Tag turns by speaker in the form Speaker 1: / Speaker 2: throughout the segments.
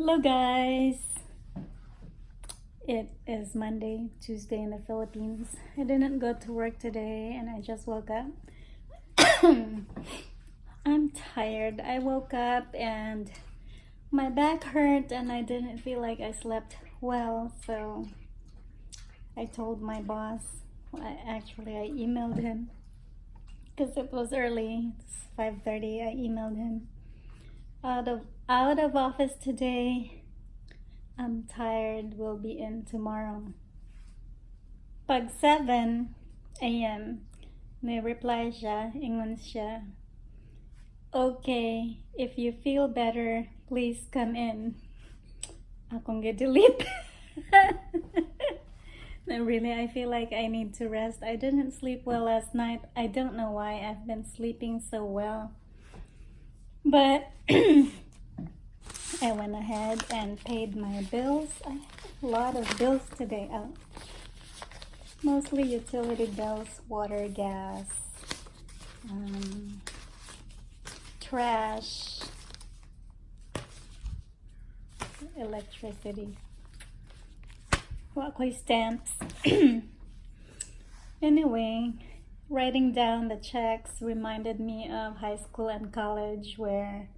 Speaker 1: Hello guys! It is Monday, Tuesday in the Philippines. I didn't go to work today and I just woke up. I'm tired. I woke up and my back hurt and I didn't feel like I slept well, so I told my boss. I emailed him because it was early. It's 5:30. I emailed him. Out of office today. I'm tired, will be in tomorrow. Pag 7 a.m., may reply siya, ingon siya, okay, if you feel better, please come in. Akong delete. No, really, I feel like I need to rest. I didn't sleep well last night. I don't know why I've been sleeping so well. But I went ahead and paid my bills. I have a lot of bills today. Mostly utility bills, water, gas, trash, electricity. Stamps. Anyway, writing down the checks reminded me of high school and college where...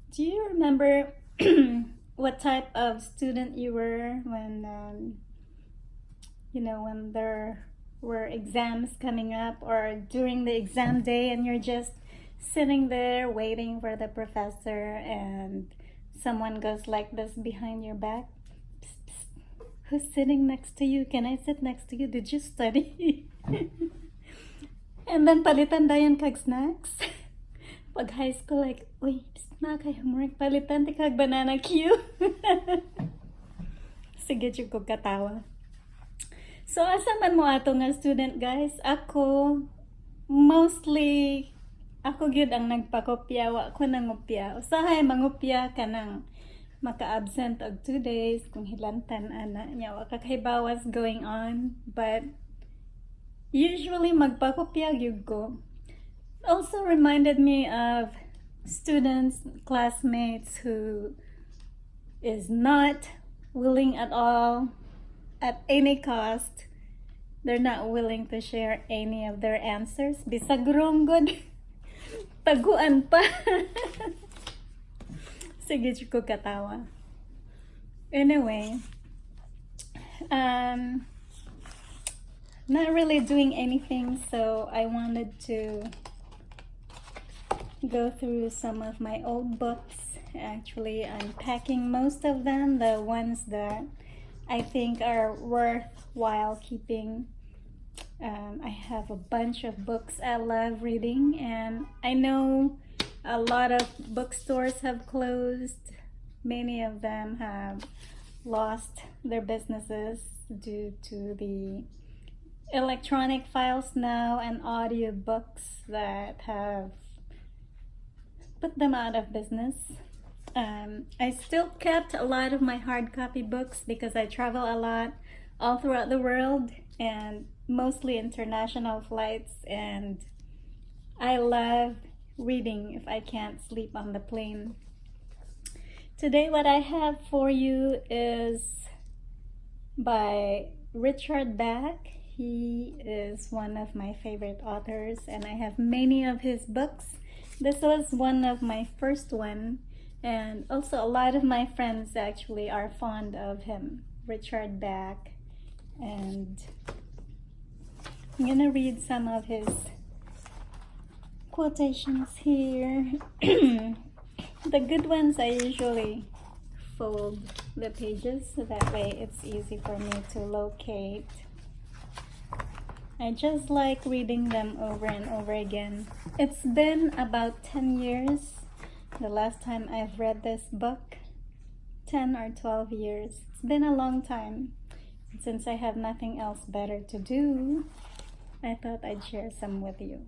Speaker 1: Do you remember what type of student you were when, when there were exams coming up or during the exam day and you're just sitting there waiting for the professor and someone goes like this behind your back? Psst, psst. Who's sitting next to you? Can I sit next to you? Did you study? And then palitan dayon kag snacks. Pag high school, like, uy, na kayo murag palitan ti kag banana Q. Sige, jud ko katawa. So, asa man mo ato nga student, guys? Ako, mostly, ako gyud ang nagpakopya, wa ko nangopya. Usahay mangopya ka nang maka-absent og 2 days kung hilantan ana nya wa ka kay bawas going on, but usually magpakopya gyud ko. Also reminded me of students, classmates who is not willing at all, at any cost. They're not willing to share any of their answers. Bisag wrong good. Taguan pa. Sige, ko katawa. Anyway, not really doing anything, so I wanted to go through some of my old books. Actually, I'm packing most of them, the ones that I think are worthwhile keeping. I have a bunch of books I love reading, and I know a lot of bookstores have closed. Many of them have lost their businesses due to the electronic files now and audiobooks that have put them out of business. I still kept a lot of my hard copy books because I travel a lot all throughout the world and mostly international flights, and I love reading if I can't sleep on the plane. Today what I have for you is by Richard Bach. He is one of my favorite authors and I have many of his books. This was one of my first one, and also a lot of my friends actually are fond of him, Richard Bach. And I'm gonna read some of his quotations here. The good ones I usually fold the pages so that way it's easy for me to locate. I just like reading them over and over again. It's been about 10 years the last time I've read this book. 10 or 12 years. It's been a long time. Since I have nothing else better to do, I thought I'd share some with you.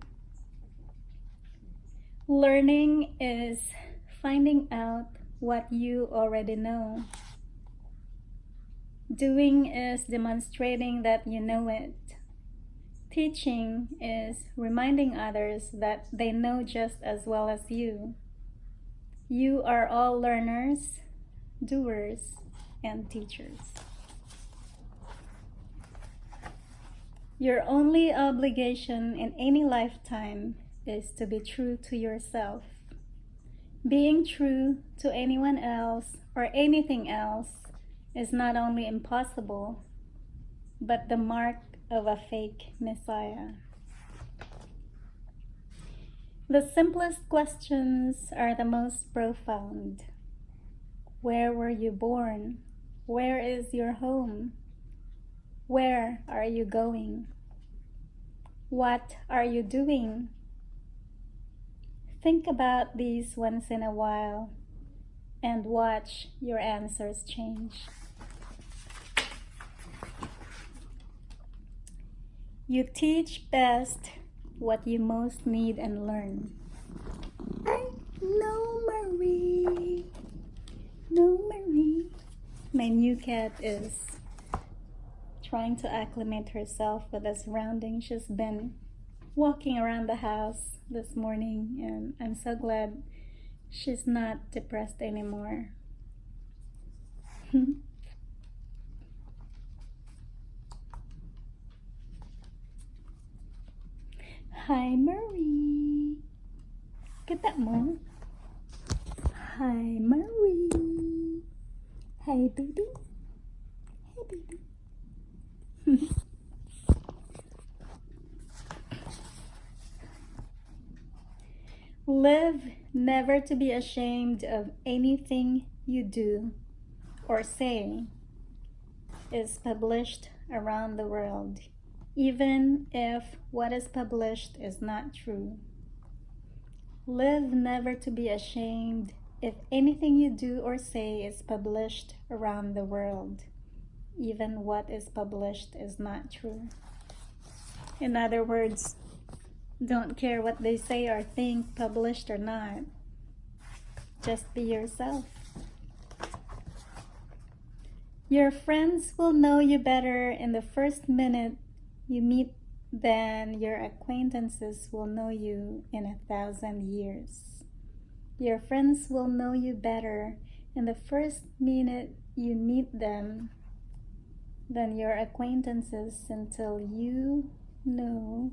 Speaker 1: Learning is finding out what you already know. Doing is demonstrating that you know it. Teaching is reminding others that they know just as well as you. You are all learners. doers, and teachers. Your only obligation in any lifetime is to be true to yourself. Being true to anyone else or anything else is not only impossible, but the mark of a fake Messiah. The simplest questions are the most profound. Where were you born? Where is your home? Where are you going? What are you doing? Think about these once in a while and watch your answers change. You teach best what you most need and learn. I know Marie. No, Marie. My new cat is trying to acclimate herself with the surroundings. She's been walking around the house this morning, and I'm so glad she's not depressed anymore. Hi, Marie. Kita mo? Hi, Marie. Hi, baby. Hey, baby. Live never to be ashamed of anything you do or say is published around the world, even if what is published is not true. Live never to be ashamed if anything you do or say is published around the world, even what is published is not true. In other words, don't care what they say or think, published or not. Just be yourself. Your friends will know you better in the first minute you meet than your acquaintances will know you in 1,000 years. Your friends will know you better in the first minute you meet them than your acquaintances until you know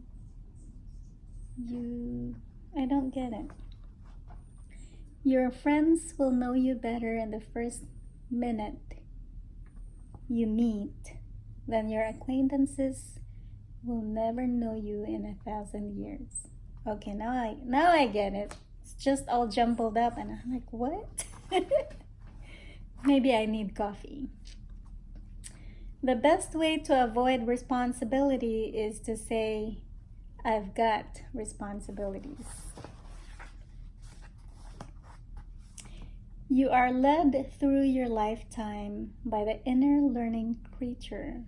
Speaker 1: you. I don't get it. Your friends will know you better in the first minute you meet than your acquaintances will never know you in 1,000 years. Okay, now I get it. It's just all jumbled up and I'm like, what? Maybe I need coffee. The best way to avoid responsibility is to say, I've got responsibilities. You are led through your lifetime by the inner learning creature,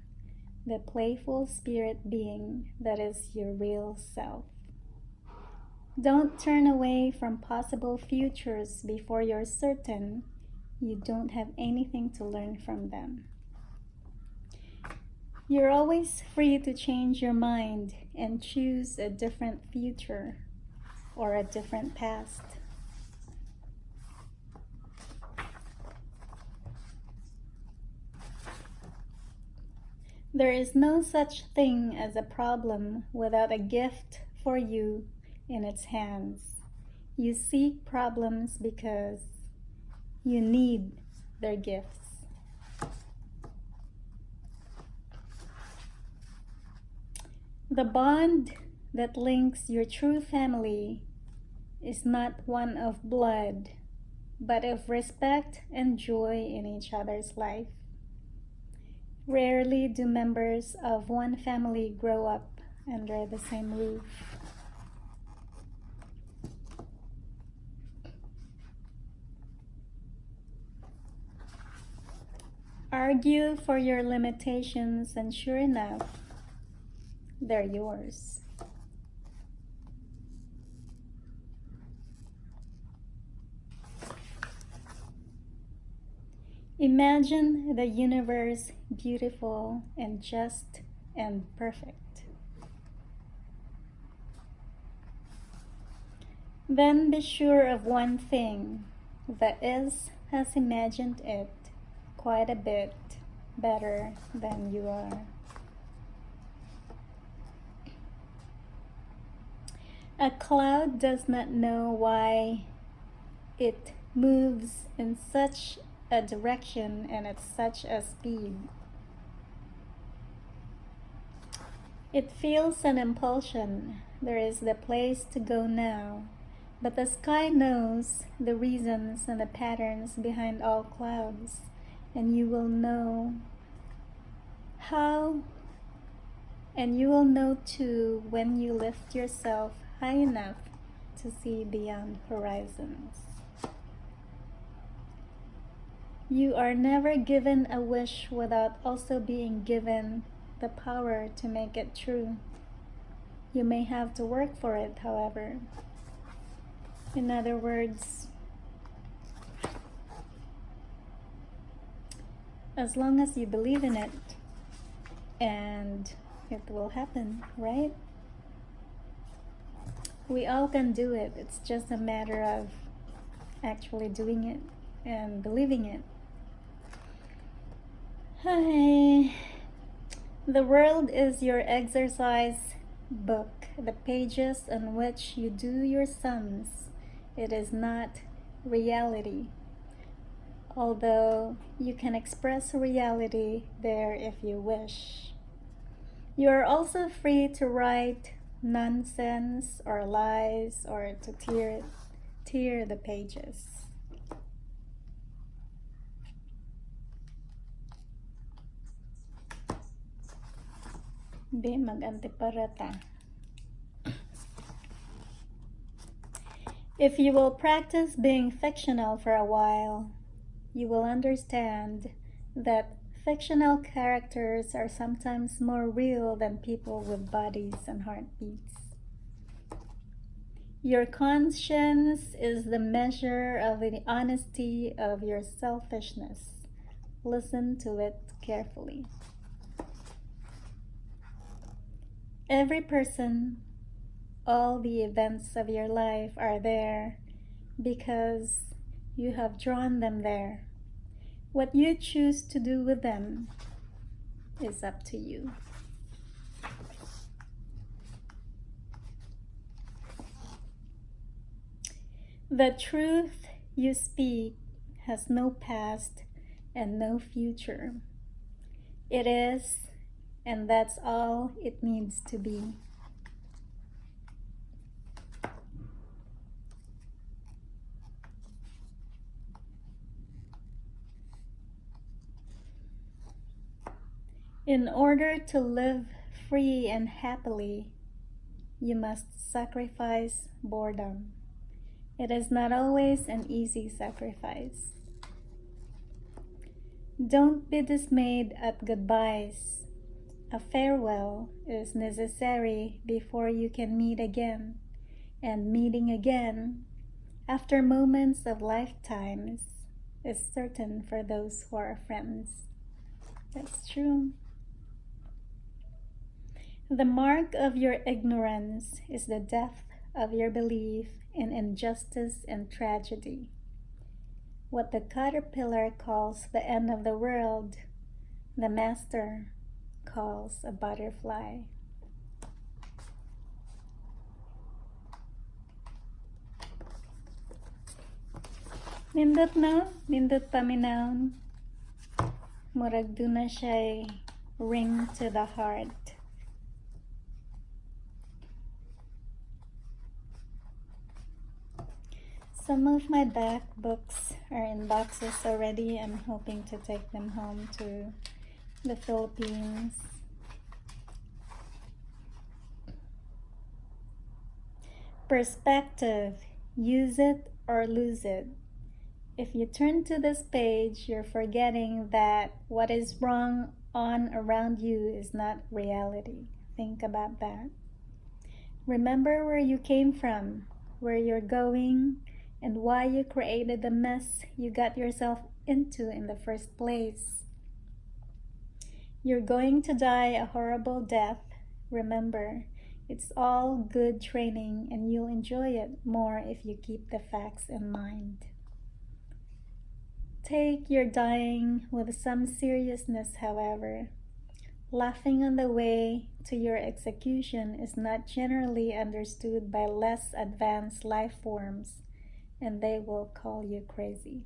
Speaker 1: the playful spirit being that is your real self. Don't turn away from possible futures before you're certain you don't have anything to learn from them. You're always free to change your mind and choose a different future or a different past. There is no such thing as a problem without a gift for you in its hands. You seek problems because you need their gifts. The bond that links your true family is not one of blood, but of respect and joy in each other's life. Rarely do members of one family grow up under the same roof. Argue for your limitations, and sure enough, they're yours. Imagine the universe beautiful and just and perfect. Then be sure of one thing. The is has imagined it quite a bit better than you are. A cloud does not know why it moves in such a direction and at such a speed. It feels an impulsion. There is the place to go now. But the sky knows the reasons and the patterns behind all clouds, and you will know how, and you will know too when you lift yourself high enough to see beyond horizons. You are never given a wish without also being given the power to make it true. You may have to work for it, however. In other words, as long as you believe in it, and it will happen, right? We all can do it. It's just a matter of actually doing it and believing it. Hi. The world is your exercise book, the pages on which you do your sums. It is not reality, although you can express reality there if you wish. You are also free to write nonsense or lies or to tear the pages. Be mag-antiparata. If you will practice being fictional for a while, you will understand that fictional characters are sometimes more real than people with bodies and heartbeats. Your conscience is the measure of the honesty of your selfishness. Listen to it carefully. Every person, all the events of your life are there because you have drawn them there. What you choose to do with them is up to you. The truth you speak has no past and no future. It is, and that's all it needs to be. In order to live free and happily, you must sacrifice boredom. It is not always an easy sacrifice. Don't be dismayed at goodbyes. A farewell is necessary before you can meet again, and meeting again, after moments of lifetimes, is certain for those who are friends. That's true. The mark of your ignorance is the depth of your belief in injustice and tragedy. What the caterpillar calls the end of the world, the master calls a butterfly. Nindot no? Nindot paminaon. Murag do na siya'y ring to the heart. Some of my back books are in boxes already. I'm hoping to take them home to the Philippines. Perspective, use it or lose it. If you turn to this page, you're forgetting that what is wrong on around you is not reality. Think about that. Remember where you came from, where you're going, and why you created the mess you got yourself into in the first place. You're going to die a horrible death. Remember, it's all good training and you'll enjoy it more if you keep the facts in mind. take your dying with some seriousness, however. Laughing on the way to your execution is not generally understood by less advanced life forms, and they will call you crazy.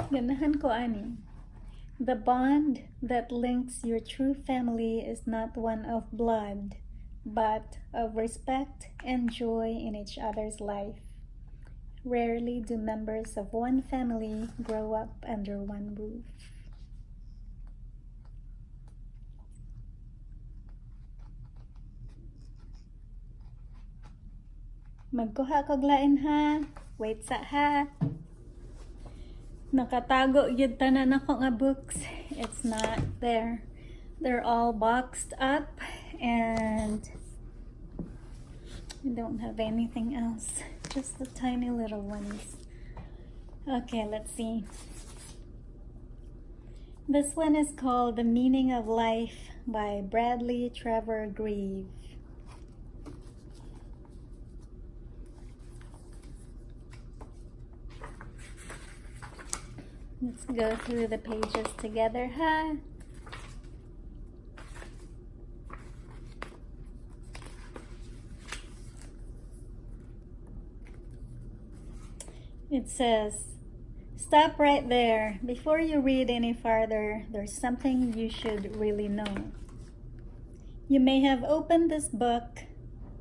Speaker 1: Ganahan ko ani. The bond that links your true family is not one of blood, but of respect and joy in each other's life. Rarely do members of one family grow up under one roof. Magkuha kog lain ha. Wait sa ha. Nakatago yun tanan ako nga books. It's not there. They're all boxed up and I don't have anything else. Just the tiny little ones. Okay, let's see. This one is called The Meaning of Life by Bradley Trevor Grieve. Let's go through the pages together, huh? It says, stop right there. Before you read any farther, there's something you should really know. You may have opened this book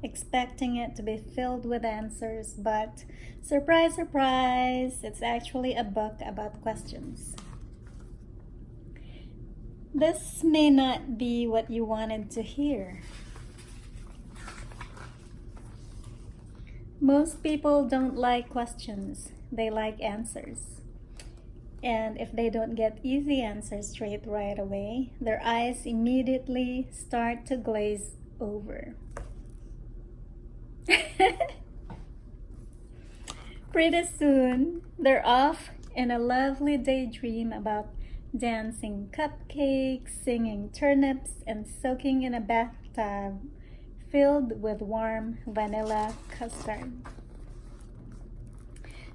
Speaker 1: expecting it to be filled with answers, but surprise, surprise, it's actually a book about questions. This may not be what you wanted to hear. Most people don't like questions, they like answers. And if they don't get easy answers straight right away, their eyes immediately start to glaze over. Pretty soon, they're off in a lovely daydream about dancing cupcakes, singing turnips, and soaking in a bathtub filled with warm vanilla custard.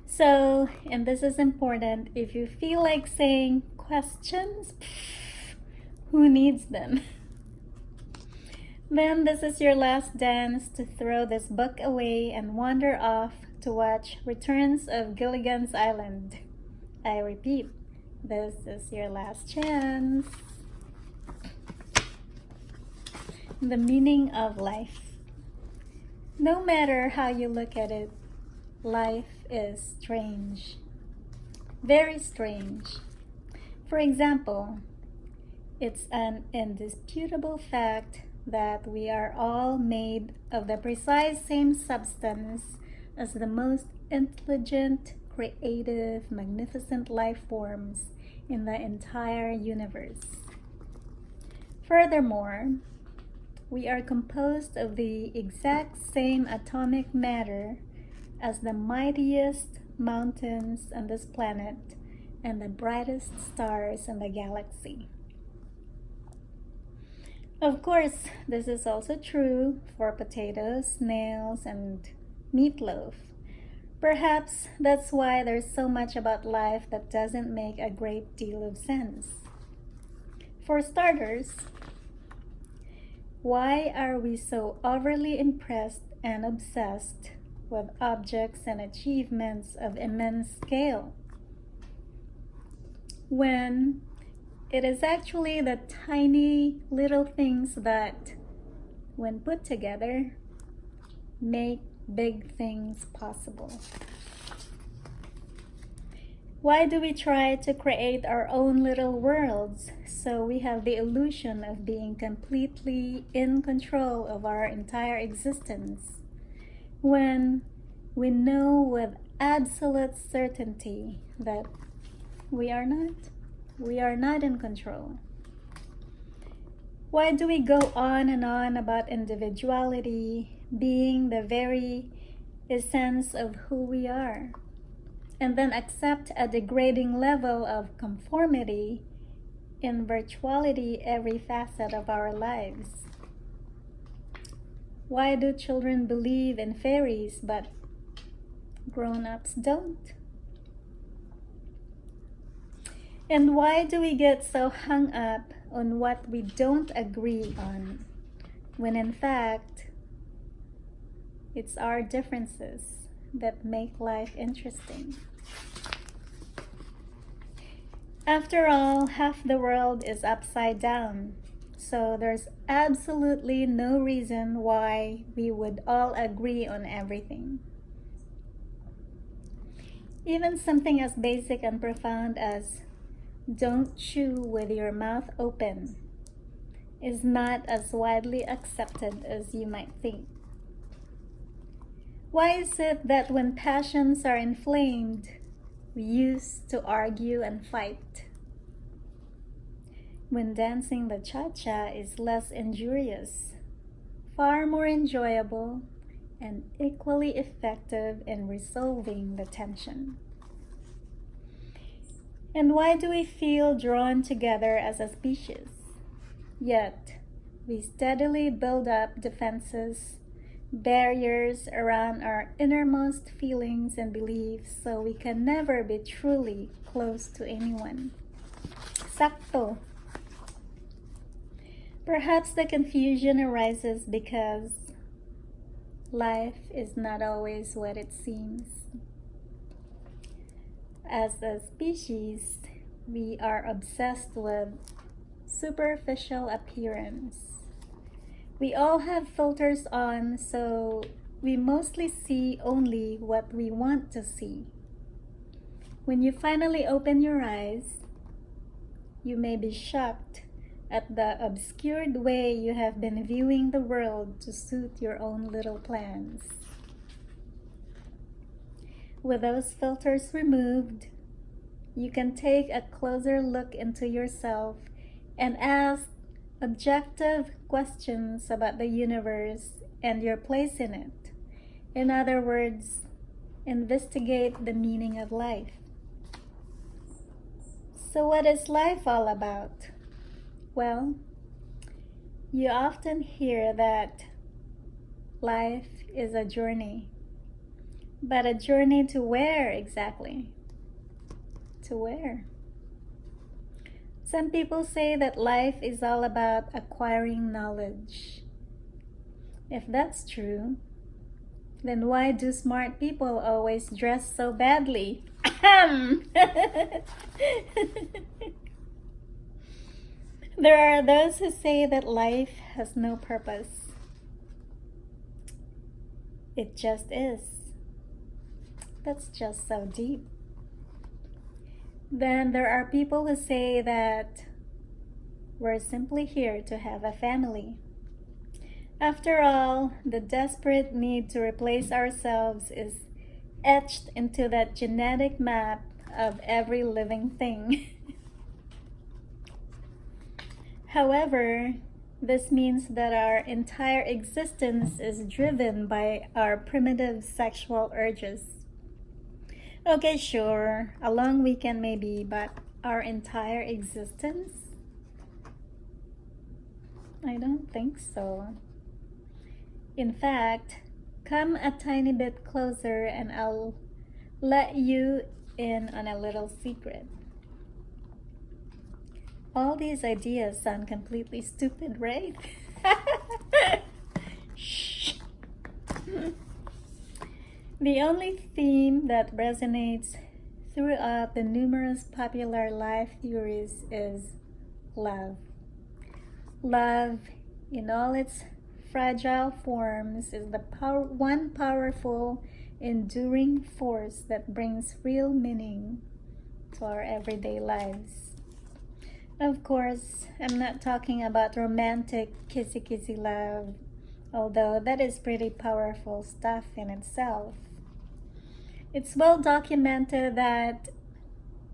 Speaker 1: So, and this is important, if you feel like saying questions, who needs them? Then this is your last dance to throw this book away and wander off to watch Returns of Gilligan's Island. I repeat, this is your last chance. The meaning of life. No matter how you look at it, life is strange. Very strange. For example, it's an indisputable fact that we are all made of the precise same substance as the most intelligent, creative, magnificent life forms in the entire universe. Furthermore, we are composed of the exact same atomic matter as the mightiest mountains on this planet and the brightest stars in the galaxy. Of course, this is also true for potatoes, snails, and meatloaf. Perhaps that's why there's so much about life that doesn't make a great deal of sense. For starters, why are we so overly impressed and obsessed with objects and achievements of immense scale, when it is actually the tiny little things that, when put together, make big things possible? Why do we try to create our own little worlds so we have the illusion of being completely in control of our entire existence, when we know with absolute certainty that we are not in control? Why do we go on and on about individuality being the very essence of who we are, and then accept a degrading level of conformity in virtuality every facet of our lives? Why do children believe in fairies but grown-ups don't? And why do we get so hung up on what we don't agree on, when in fact, it's our differences that make life interesting? After all, half the world is upside down, so there's absolutely no reason why we would all agree on everything. Even something as basic and profound as "don't chew with your mouth open" is not as widely accepted as you might think. Why is it that when passions are inflamed, we used to argue and fight? When dancing the cha-cha is less injurious, far more enjoyable, and equally effective in resolving the tension? And why do we feel drawn together as a species? Yet, we steadily build up defenses, barriers around our innermost feelings and beliefs, so we can never be truly close to anyone. Sakto. Perhaps the confusion arises because life is not always what it seems. As a species, we are obsessed with superficial appearance. We all have filters on, so we mostly see only what we want to see. When you finally open your eyes, you may be shocked at the obscured way you have been viewing the world to suit your own little plans. With those filters removed, you can take a closer look into yourself and ask objective questions about the universe and your place in it. In other words, investigate the meaning of life. So what is life all about? Well, you often hear that life is a journey. But a journey to where exactly? To where? Some people say that life is all about acquiring knowledge. If that's true, then why do smart people always dress so badly? There are those who say that life has no purpose. It just is. That's just so deep. Then there are people who say that we're simply here to have a family. After all, the desperate need to replace ourselves is etched into that genetic map of every living thing. However, this means that our entire existence is driven by our primitive sexual urges. Okay, sure, a long weekend maybe, but our entire existence? I don't think so. In fact, come a tiny bit closer and I'll let you in on a little secret. All these ideas sound completely stupid, right? Shh. The only theme that resonates throughout the numerous popular life theories is love. Love, in all its fragile forms, is the one powerful, enduring force that brings real meaning to our everyday lives. Of course, I'm not talking about romantic kissy-kissy love, although that is pretty powerful stuff in itself. It's well documented that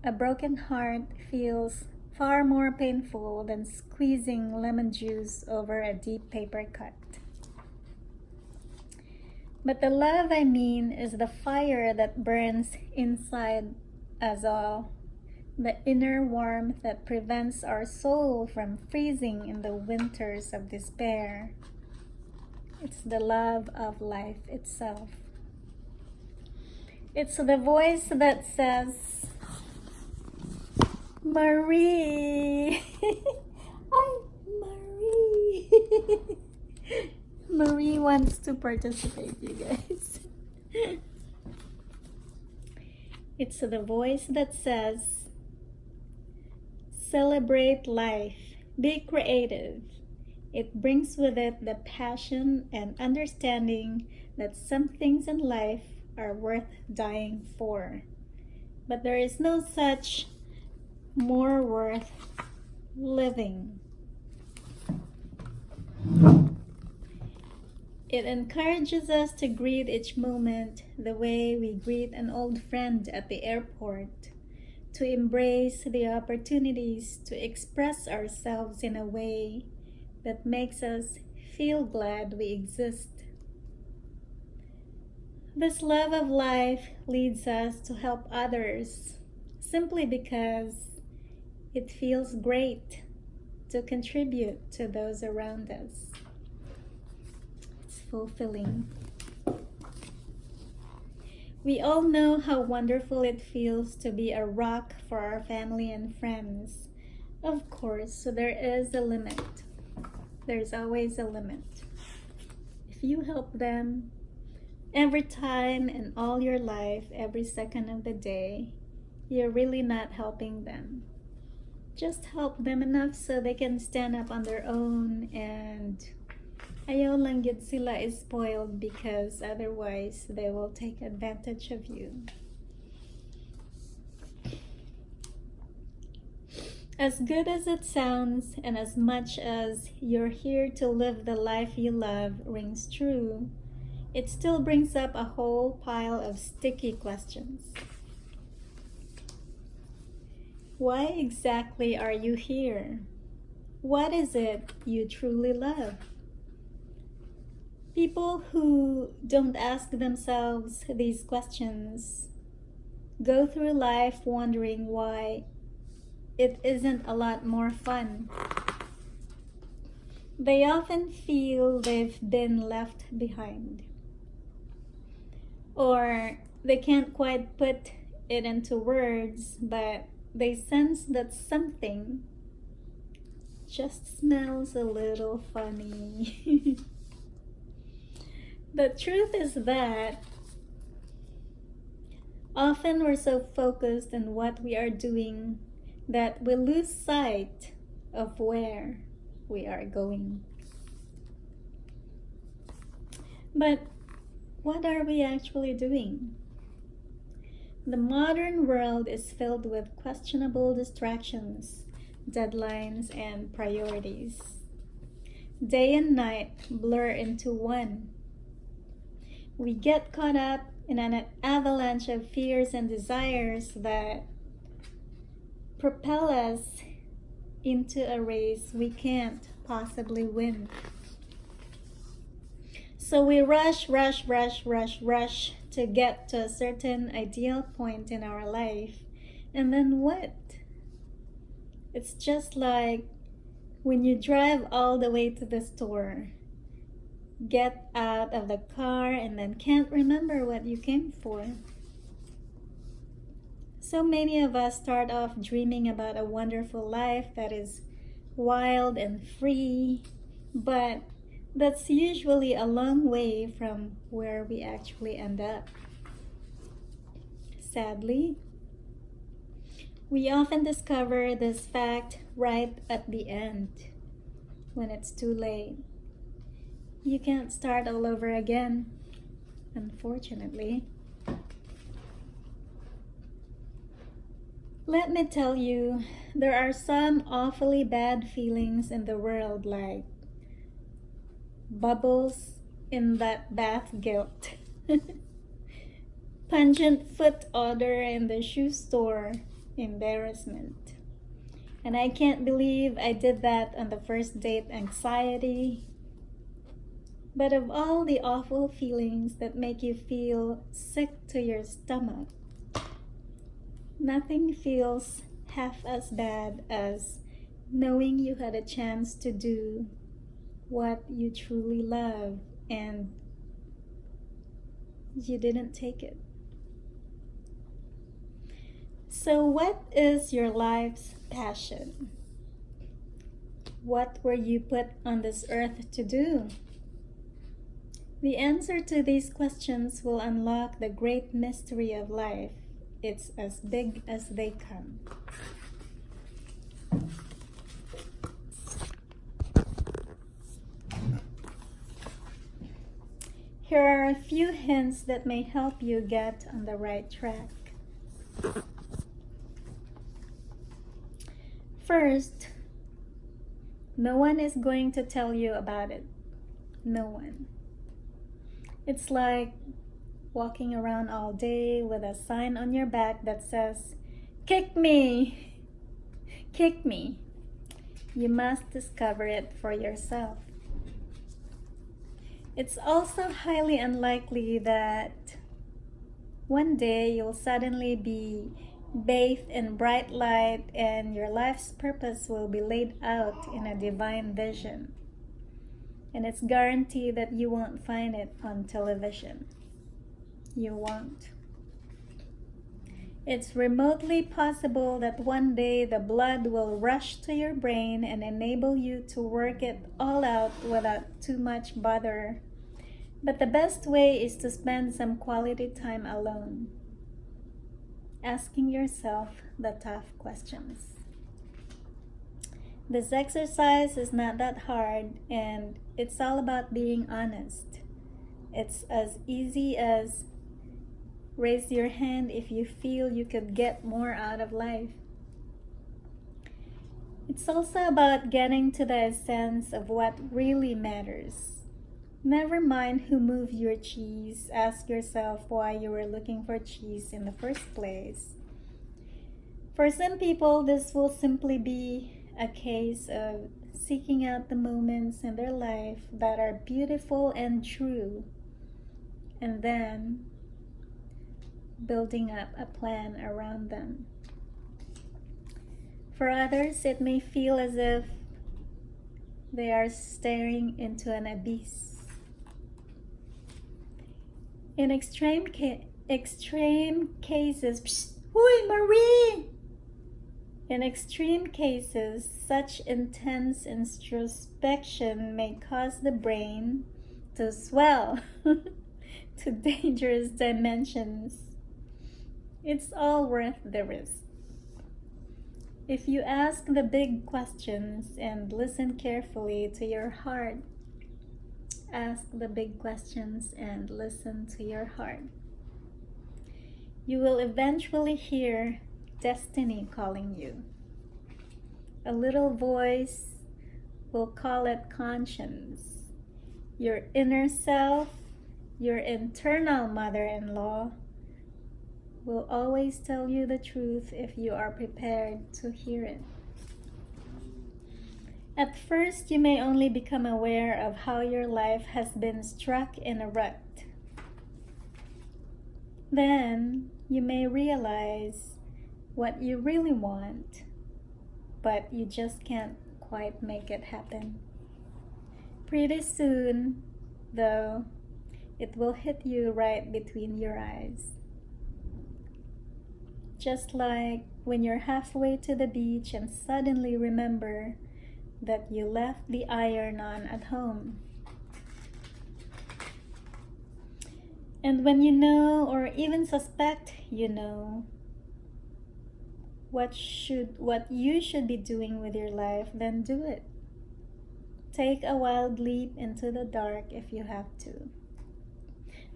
Speaker 1: a broken heart feels far more painful than squeezing lemon juice over a deep paper cut. But the love I mean is the fire that burns inside us all, the inner warmth that prevents our soul from freezing in the winters of despair. It's the love of life itself. It's the voice that says, Marie! I'm Marie! Marie wants to participate, you guys. It's the voice that says, celebrate life, be creative. It brings with it the passion and understanding that some things in life are worth dying for. But there is no such more worth living. It encourages us to greet each moment the way we greet an old friend at the airport, to embrace the opportunities to express ourselves in a way that makes us feel glad we exist. This love of life leads us to help others simply because it feels great to contribute to those around us. It's fulfilling. We all know how wonderful it feels to be a rock for our family and friends. Of course, so there is a limit. There's always a limit. If you help them every time and all your life, every second of the day, you're really not helping them. Just help them enough so they can stand up on their own, and ayaw lang gid sila is spoiled, because otherwise they will take advantage of you. As good as it sounds, and as much as you're here to live the life you love rings true, it still brings up a whole pile of sticky questions. Why exactly are you here? What is it you truly love? People who don't ask themselves these questions go through life wondering why it isn't a lot more fun. They often feel they've been left behind, or they can't quite put it into words, but they sense that something just smells a little funny. The truth is that often we're so focused on what we are doing that we lose sight of where we are going. But what are we actually doing? The modern world is filled with questionable distractions, deadlines, and priorities. Day and night blur into one. We get caught up in an avalanche of fears and desires that propel us into a race we can't possibly win. So we rush to get to a certain ideal point in our life. And then what? It's just like when you drive all the way to the store, get out of the car, and then can't remember what you came for. So many of us start off dreaming about a wonderful life that is wild and free, but that's usually a long way from where we actually end up. Sadly, we often discover this fact right at the end, when it's too late. You can't start all over again, unfortunately. Let me tell you, there are some awfully bad feelings in the world, like bubbles in that bath guilt, pungent foot odor in the shoe store embarrassment, And I can't believe I did that on the first date anxiety. But of all the awful feelings that make you feel sick to your stomach, nothing feels half as bad as knowing you had a chance to do what you truly love and you didn't take it. So, what is your life's passion? What were you put on this earth to do? The answer to these questions will unlock the great mystery of life. It's as big as they come. Here are a few hints that may help you get on the right track. First, no one is going to tell you about it. No one. It's like walking around all day with a sign on your back that says, "Kick me! Kick me!" You must discover it for yourself. It's also highly unlikely that one day you'll suddenly be bathed in bright light and your life's purpose will be laid out in a divine vision. And it's guaranteed that you won't find it on television. You won't. It's remotely possible that one day the blood will rush to your brain and enable you to work it all out without too much bother. But the best way is to spend some quality time alone, asking yourself the tough questions. This exercise is not that hard, and it's all about being honest. It's as easy as raise your hand if you feel you could get more out of life. It's also about getting to the essence of what really matters. Never mind who moved your cheese. Ask yourself why you were looking for cheese in the first place. For some people, this will simply be a case of seeking out the moments in their life that are beautiful and true, and then building up a plan around them. For others, it may feel as if they are staring into an abyss. In extreme cases, Huy, Marie! In extreme cases, such intense introspection may cause the brain to swell to dangerous dimensions. It's all worth the risk. If you ask the big questions and listen carefully to your heart, ask the big questions and listen to your heart, you will eventually hear destiny calling you. A little voice will call it conscience. Your inner self, your internal mother-in-law, will always tell you the truth if you are prepared to hear it. At first, you may only become aware of how your life has been struck in a rut. Then, you may realize what you really want, but you just can't quite make it happen. Pretty soon, though, it will hit you right between your eyes. Just like when you're halfway to the beach and suddenly remember that you left the iron on at home. And when you know, or even suspect you know, what you should be doing with your life, then do it. Take a wild leap into the dark if you have to.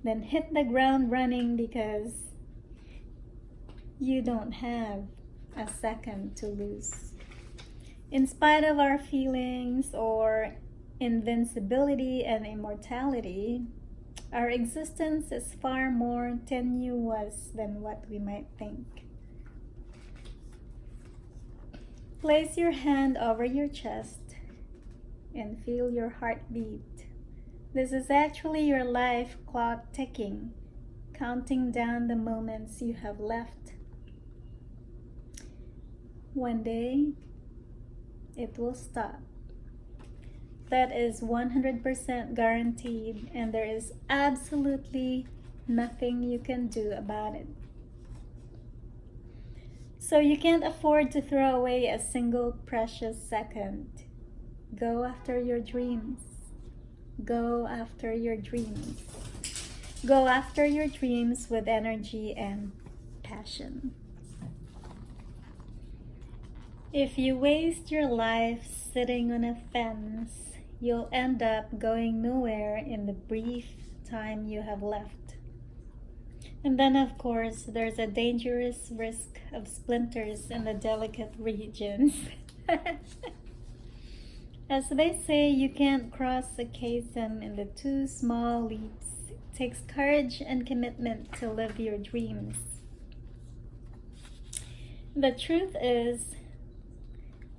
Speaker 1: Then hit the ground running, because you don't have a second to lose. In spite of our feelings or invincibility and immortality, our existence is far more tenuous than what we might think. Place your hand over your chest and feel your heartbeat. This is actually your life clock ticking, counting down the moments you have left. One day, it will stop. That is 100% guaranteed, and there is absolutely nothing you can do about it. So you can't afford to throw away a single precious second. Go after your dreams. Go after your dreams. Go after your dreams with energy and passion. If you waste your life sitting on a fence, you'll end up going nowhere in the brief time you have left. And then, of course, there's a dangerous risk of splinters in the delicate regions. As they say, you can't cross a chasm in the two small leaps. It takes courage and commitment to live your dreams. The truth is,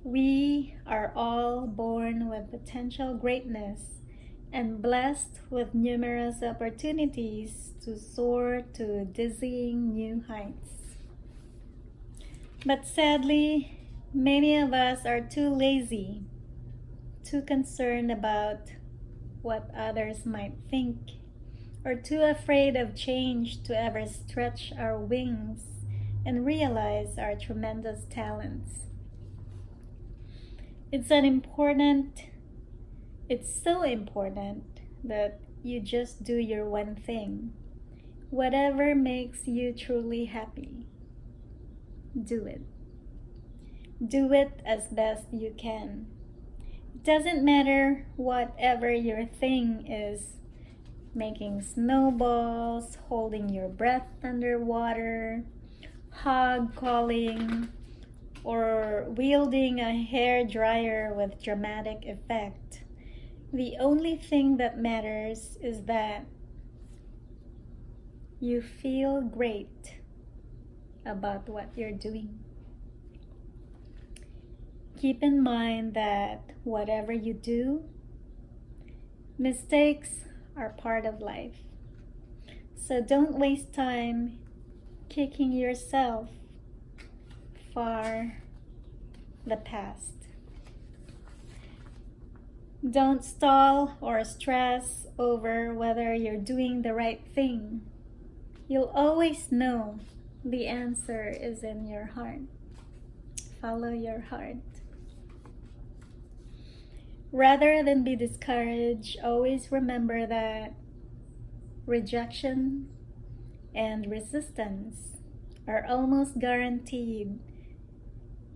Speaker 1: we are all born with potential greatness and blessed with numerous opportunities to soar to dizzying new heights. But sadly, many of us are too lazy, too concerned about what others might think, or too afraid of change to ever stretch our wings and realize our tremendous talents. It's so important that you just do your one thing. Whatever makes you truly happy, do it. Do it as best you can. It doesn't matter whatever your thing is. Making snowballs, holding your breath underwater, hog calling, or wielding a hair dryer with dramatic effect. The only thing that matters is that you feel great about what you're doing. Keep in mind that whatever you do, mistakes are part of life. So don't waste time kicking yourself far the past. Don't stall or stress over whether you're doing the right thing. You'll always know the answer is in your heart. Follow your heart. Rather than be discouraged, always remember that rejection and resistance are almost guaranteed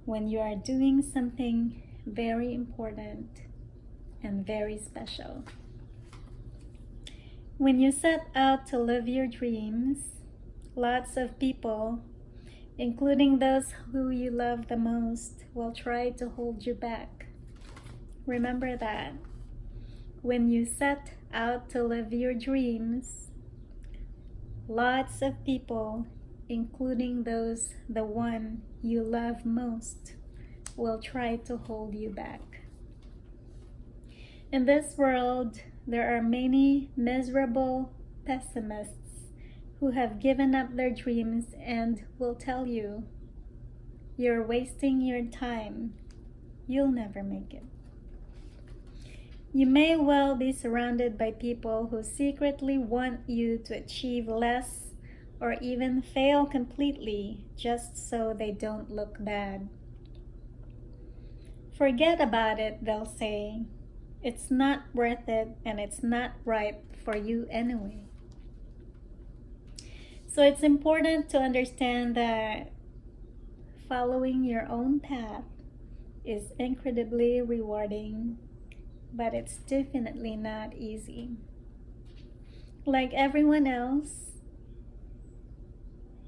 Speaker 1: when you are doing something very important and very special. When you set out to live your dreams, lots of people, including those who you love the most, will try to hold you back. Remember that. When you set out to live your dreams, lots of people, including the one you love most, will try to hold you back. In this world, there are many miserable pessimists who have given up their dreams and will tell you, you're wasting your time. You'll never make it. You may well be surrounded by people who secretly want you to achieve less or even fail completely just so they don't look bad. Forget about it, they'll say. It's not worth it and it's not right for you anyway. So it's important to understand that following your own path is incredibly rewarding, but it's definitely not easy. Like everyone else,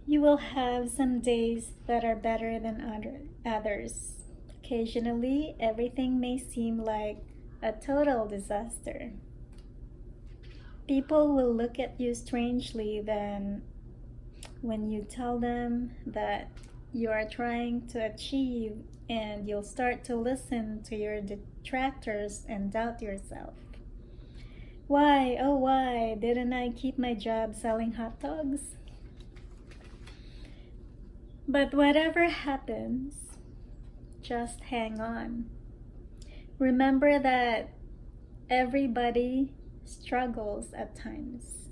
Speaker 1: you will have some days that are better than others. Occasionally, everything may seem like a total disaster. People will look at you strangely then when you tell them that you are trying to achieve, and you'll start to listen to your detractors and doubt yourself. Why, oh why, didn't I keep my job selling hot dogs? But whatever happens, just hang on. Remember that everybody struggles at times.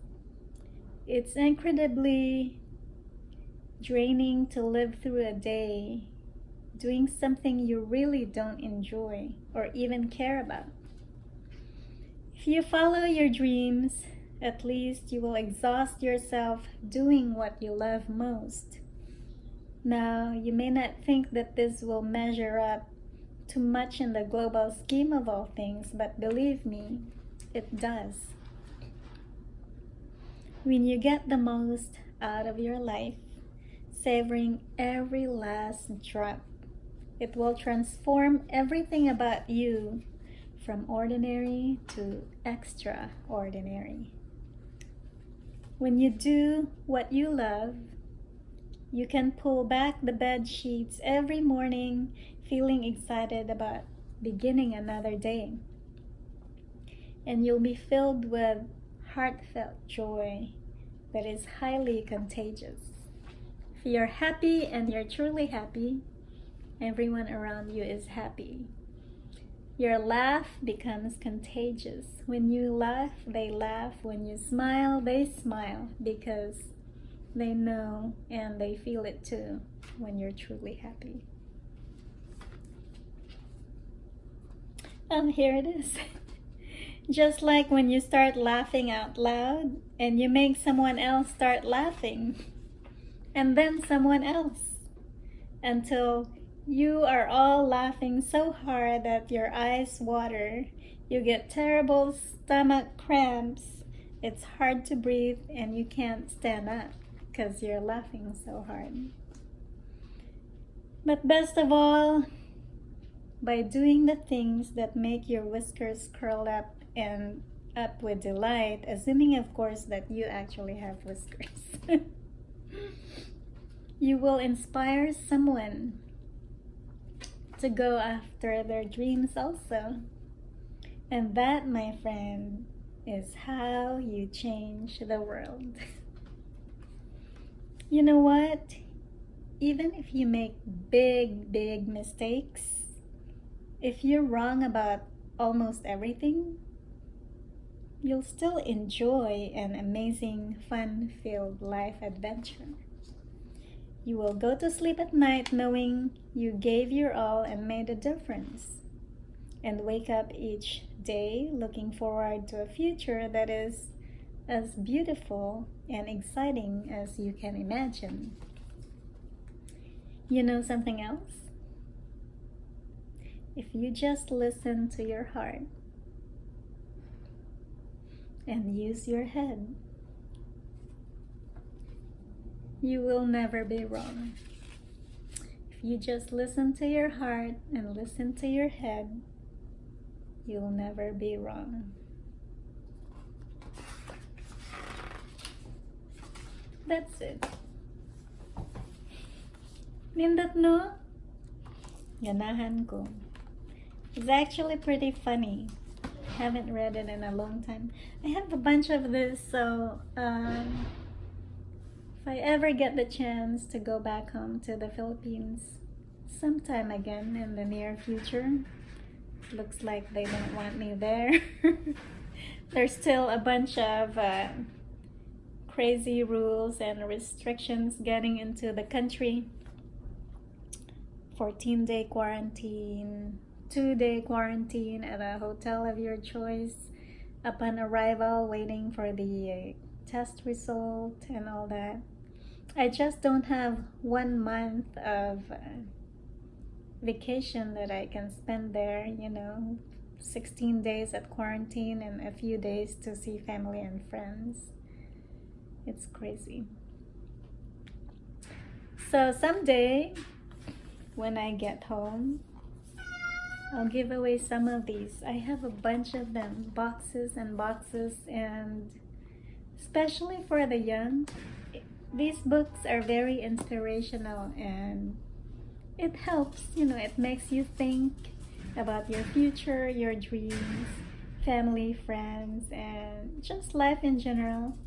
Speaker 1: It's incredibly draining to live through a day doing something you really don't enjoy or even care about. If you follow your dreams, at least you will exhaust yourself doing what you love most. Now, you may not think that this will measure up to much in the global scheme of all things, but believe me, it does. When you get the most out of your life, savoring every last drop, it will transform everything about you from ordinary to extraordinary. When you do what you love, you can pull back the bed sheets every morning feeling excited about beginning another day. And you'll be filled with heartfelt joy that is highly contagious. If you're happy and you're truly happy, everyone around you is happy. Your laugh becomes contagious. When you laugh, they laugh. When you smile, they smile, because they know and they feel it too when you're truly happy. Oh, here it is. Just like when you start laughing out loud and you make someone else start laughing, and then someone else, until you are all laughing so hard that your eyes water, you get terrible stomach cramps, it's hard to breathe, and you can't stand up because you're laughing so hard. But best of all, by doing the things that make your whiskers curl up and up with delight, assuming of course that you actually have whiskers, you will inspire someone to go after their dreams also. And that, my friend, is how you change the world. You know what? Even if you make big mistakes, if you're wrong about almost everything, you'll still enjoy an amazing, fun-filled life adventure. You will go to sleep at night knowing you gave your all and made a difference, and wake up each day looking forward to a future that is as beautiful and exciting as you can imagine. You know something else? If you just listen to your heart and use your head, you will never be wrong. If you just listen to your heart and listen to your head, you'll never be wrong. That's it. Nindot no? Ganahan ko. It's actually pretty funny. I haven't read it in a long time. I have a bunch of this, so if I ever get the chance to go back home to the Philippines sometime again in the near future, looks like they don't want me there. There's still a bunch of crazy rules and restrictions getting into the country. 14-day quarantine, 2-day quarantine at a hotel of your choice upon arrival, waiting for the test result and all that. I just don't have 1 month of vacation that I can spend there, 16 days at quarantine and a few days to see family and friends. It's crazy. So someday, when I get home, I'll give away some of these. I have a bunch of them, boxes and boxes, and especially for the young, these books are very inspirational, and it helps, it makes you think about your future, your dreams, family, friends, and just life in general.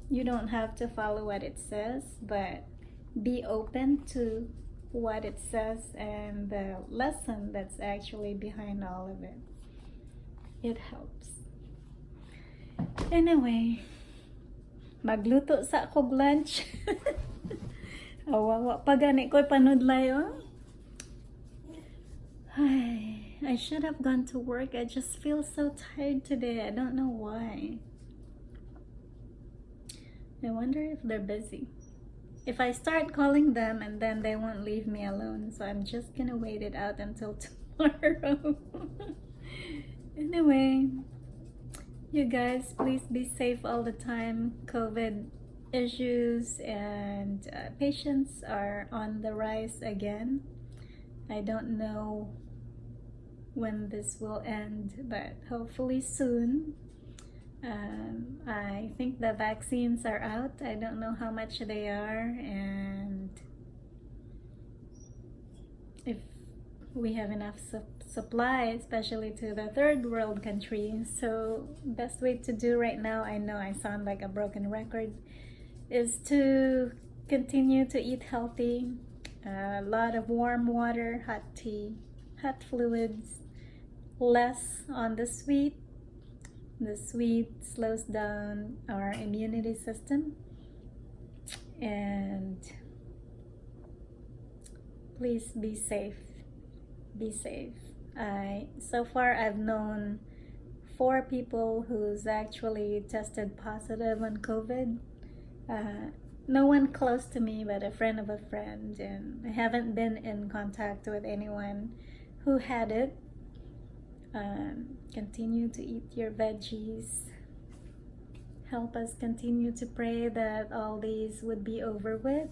Speaker 1: You don't have to follow what it says, but be open to what it says and the lesson that's actually behind all of it. It helps. Anyway, magluto sa akong lunch. Awawa pa gani ko'y panudlay, oh. I should have gone to work. I just feel so tired today. I don't know why. I wonder if they're busy. If I start calling them, and then they won't leave me alone, so I'm just gonna wait it out until tomorrow. Anyway, you guys, please be safe all the time. COVID issues and patients are on the rise again. I don't know when this will end, but hopefully soon. I think the vaccines are out. I don't know how much they are, and if we have enough supply, especially to the third world countries. So best way to do right now, I know I sound like a broken record, is to continue to eat healthy, a lot of warm water, hot tea, hot fluids, less on the sweet. The sweet slows down our immunity system, and please be safe. Be safe. So far I've known 4 people who's actually tested positive on COVID. No one close to me, but a friend of a friend, and I haven't been in contact with anyone who had it. Continue to eat your veggies. Help us continue to pray that all these would be over with,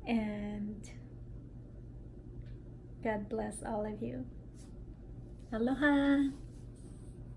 Speaker 1: and God bless all of you. Aloha!